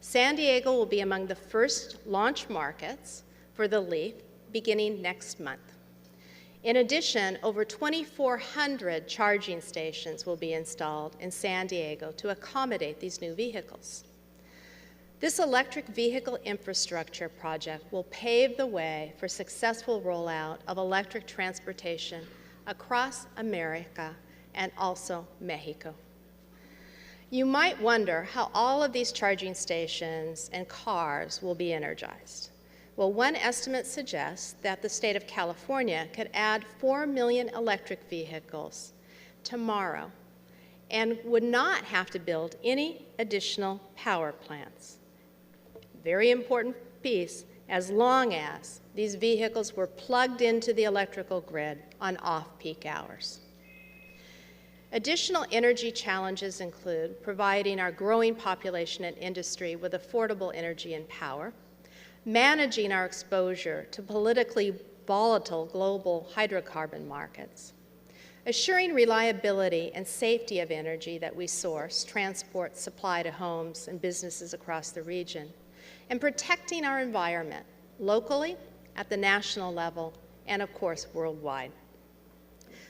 San Diego will be among the first launch markets for the Leaf beginning next month. In addition, over 2,400 charging stations will be installed in San Diego to accommodate these new vehicles. This electric vehicle infrastructure project will pave the way for successful rollout of electric transportation across America and also Mexico. You might wonder how all of these charging stations and cars will be energized. Well, one estimate suggests that the state of California could add 4 million electric vehicles tomorrow and would not have to build any additional power plants. Very important piece, as long as these vehicles were plugged into the electrical grid on off-peak hours. Additional energy challenges include providing our growing population and industry with affordable energy and power, managing our exposure to politically volatile global hydrocarbon markets, assuring reliability and safety of energy that we source, transport, supply to homes and businesses across the region, and protecting our environment locally, at the national level, and of course worldwide.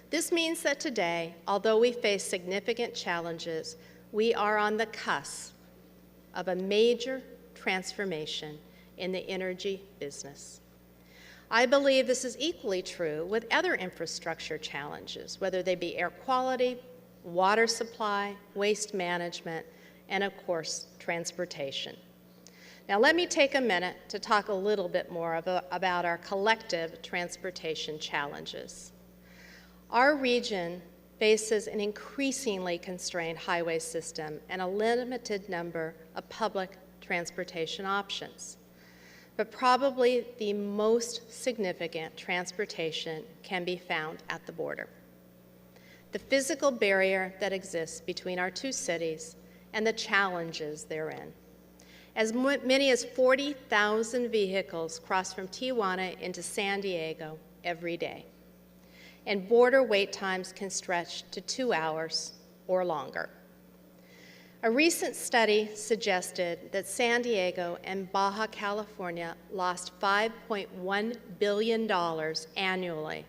This means that today, although we face significant challenges, we are on the cusp of a major transformation in the energy business. I believe this is equally true with other infrastructure challenges, whether they be air quality, water supply, waste management, and of course, transportation. Now let me take a minute to talk a little bit more about our collective transportation challenges. Our region faces an increasingly constrained highway system and a limited number of public transportation options. But probably the most significant transportation can be found at the border. The physical barrier that exists between our two cities and the challenges therein. As many as 40,000 vehicles cross from Tijuana into San Diego every day, and border wait times can stretch to 2 hours or longer. A recent study suggested that San Diego and Baja California lost $5.1 billion annually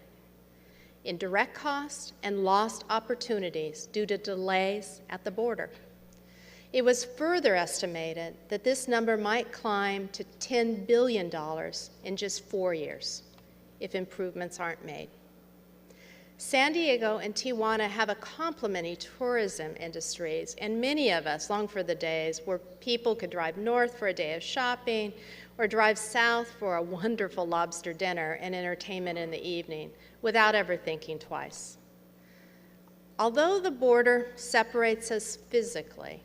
in direct costs and lost opportunities due to delays at the border. It was further estimated that this number might climb to $10 billion in just 4 years if improvements aren't made. San Diego and Tijuana have a complementary tourism industries, and many of us long for the days where people could drive north for a day of shopping or drive south for a wonderful lobster dinner and entertainment in the evening without ever thinking twice. Although the border separates us physically,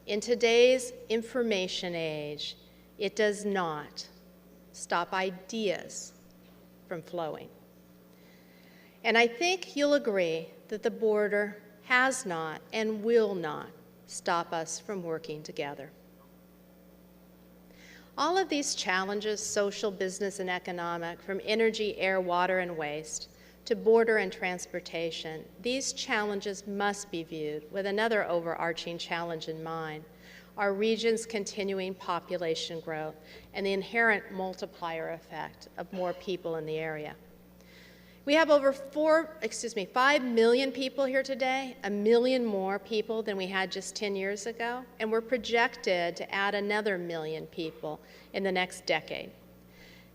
in today's information age, it does not stop ideas from flowing. And I think you'll agree that the border has not and will not stop us from working together. All of these challenges, social, business, and economic, from energy, air, water, and waste, to border and transportation, these challenges must be viewed with another overarching challenge in mind: our region's continuing population growth and the inherent multiplier effect of more people in the area. We have over 5 million people here today, 1 million more people than we had just 10 years ago, and we're projected to add another 1 million people in the next decade.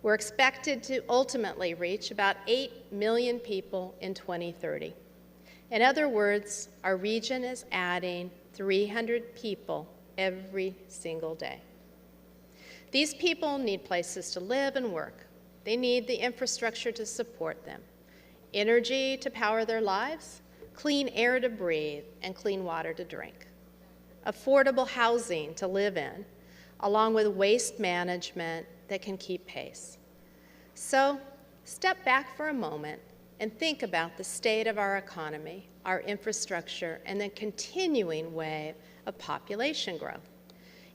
We're expected to ultimately reach about 8 million people in 2030. In other words, our region is adding 300 people every single day. These people need places to live and work. They need the infrastructure to support them. Energy to power their lives, clean air to breathe, and clean water to drink. Affordable housing to live in, along with waste management that can keep pace. So, step back for a moment and think about the state of our economy, our infrastructure, and the continuing wave of population growth.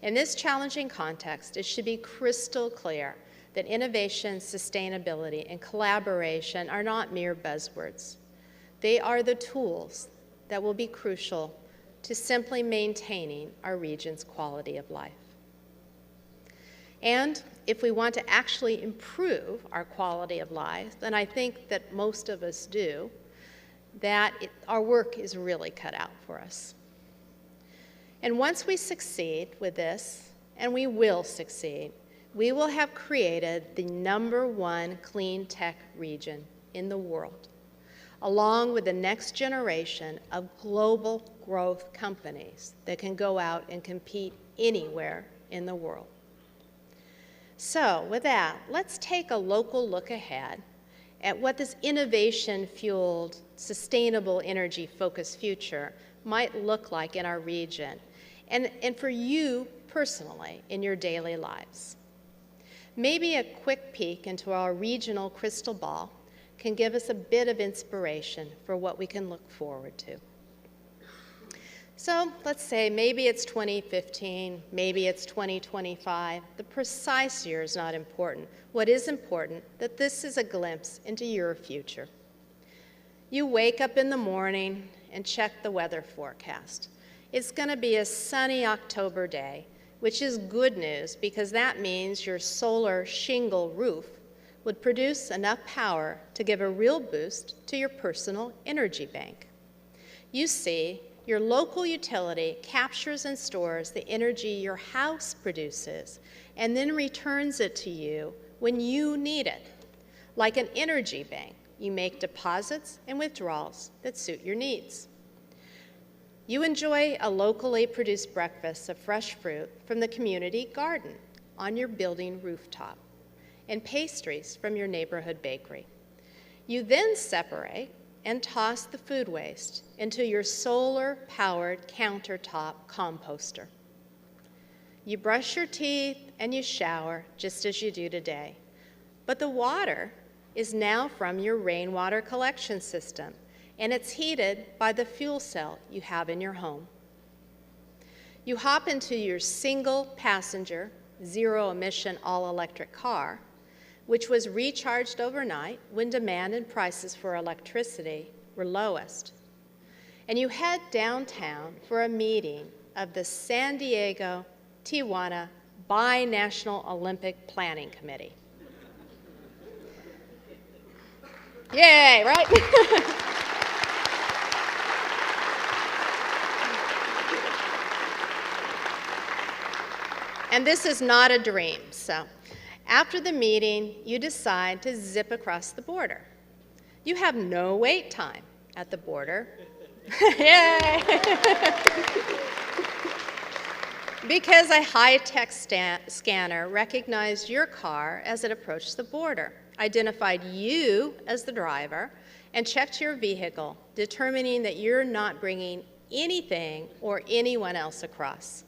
In this challenging context, it should be crystal clear that innovation, sustainability, and collaboration are not mere buzzwords. They are the tools that will be crucial to simply maintaining our region's quality of life. And if we want to actually improve our quality of life, then I think that most of us do, our work is really cut out for us. And once we succeed with this, and we will succeed, we will have created the #1 clean tech region in the world, along with the next generation of global growth companies that can go out and compete anywhere in the world. So with that, let's take a local look ahead at what this innovation-fueled, sustainable energy-focused future might look like in our region and for you personally in your daily lives. Maybe a quick peek into our regional crystal ball can give us a bit of inspiration for what we can look forward to. So let's say maybe it's 2015, maybe it's 2025. The precise year is not important. What is important, that this is a glimpse into your future. You wake up in the morning and check the weather forecast. It's going to be a sunny October day, which is good news because that means your solar shingle roof would produce enough power to give a real boost to your personal energy bank. You see, your local utility captures and stores the energy your house produces and then returns it to you when you need it. Like an energy bank, you make deposits and withdrawals that suit your needs. You enjoy a locally produced breakfast of fresh fruit from the community garden on your building rooftop and pastries from your neighborhood bakery. You then separate and toss the food waste into your solar-powered countertop composter. You brush your teeth and you shower just as you do today, but the water is now from your rainwater collection system, and it's heated by the fuel cell you have in your home. You hop into your single-passenger, zero-emission, all-electric car, which was recharged overnight when demand and prices for electricity were lowest. And you head downtown for a meeting of the San Diego Tijuana Binational Olympic Planning Committee. Yay, right? And this is not a dream, so after the meeting, you decide to zip across the border. You have no wait time at the border. Yay! Because a high-tech scanner recognized your car as it approached the border, identified you as the driver, and checked your vehicle, determining that you're not bringing anything or anyone else across.